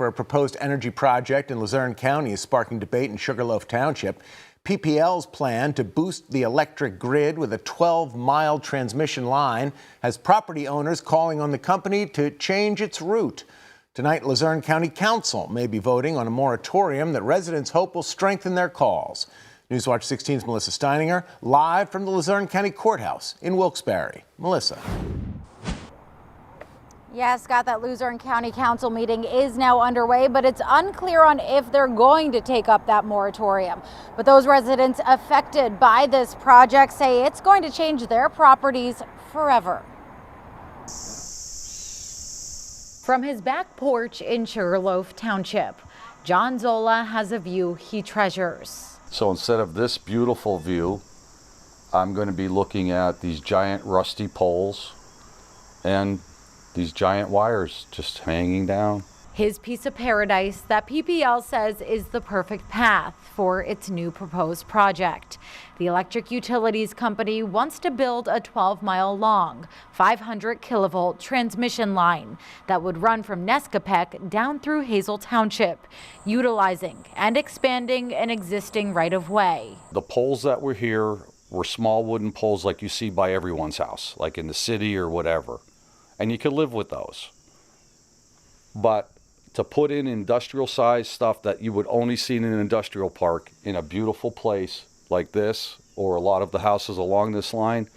for a proposed energy project in Luzerne-County is sparking debate in Sugarloaf Township. PPL's plan to boost the electric grid with a 12-mile transmission line has property owners calling on the company to change its route. Tonight, Luzerne County Council may be voting on a moratorium that residents hope will strengthen their calls. Newswatch 16's Melissa Steininger, live from the Luzerne County Courthouse in Wilkes-Barre. Melissa. Yeah, Scott, that Luzerne County Council meeting is now underway, but it's unclear on if they're going to take up that moratorium. But those residents affected by this project say it's going to change their properties forever. From his back porch in Sugarloaf Township, John Zola has a view he treasures. So instead of this beautiful view, I'm going to be looking at these giant rusty poles and these giant wires just hanging down. His piece of paradise that PPL says is the perfect path for its new proposed project. The electric utilities company wants to build a 12-mile long, 500 kilovolt transmission line that would run from Nescapec down through Hazel Township, utilizing and expanding an existing right-of-way. The poles that were here were small wooden poles like you see by everyone's house, like in the city or whatever. And you could live with those. But to put in industrial size stuff that you would only see in an industrial park in a beautiful place like this, or a lot of the houses along this line,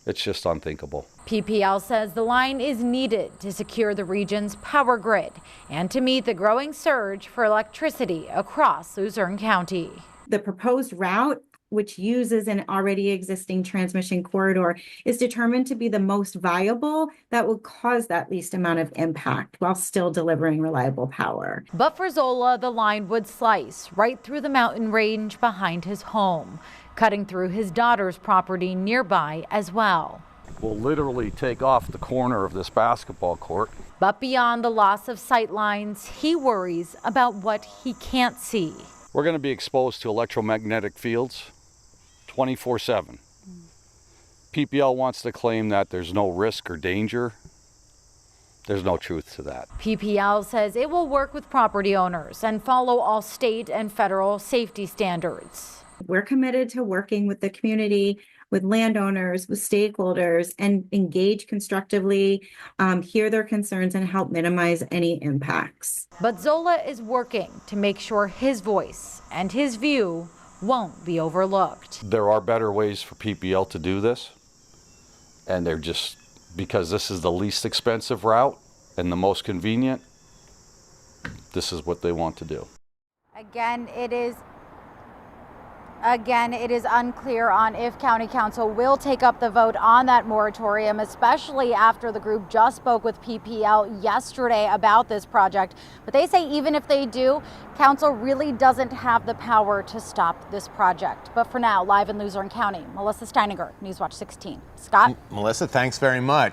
it's just unthinkable. PPL says the line is needed to secure the region's power grid and to meet the growing surge for electricity across Luzerne County. The proposed route, which uses an already existing transmission corridor, is determined to be the most viable that will cause that least amount of impact while still delivering reliable power. But for Zola, the line would slice right through the mountain range behind his home, cutting through his daughter's property nearby as well. We'll literally take off the corner of this basketball court. But beyond the loss of sight lines, he worries about what he can't see. We're going to be exposed to electromagnetic fields 24/7. PPL wants to claim that there's no risk or danger. There's no truth to that. PPL says it will work with property owners and follow all state and federal safety standards. We're committed to working with the community, with landowners, with stakeholders, and engage constructively, hear their concerns, and help minimize any impacts. But Zola is working to make sure his voice and his view won't be overlooked. There are better ways for PPL to do this, and they're just, because this is the least expensive route and the most convenient, this is what they want to do. Again, it is unclear on if County Council will take up the vote on that moratorium, especially after the group just spoke with PPL yesterday about this project. But they say even if they do, Council really doesn't have the power to stop this project. But for now, live in Luzerne County, Melissa Steininger, Newswatch 16. Scott? Melissa, thanks very much.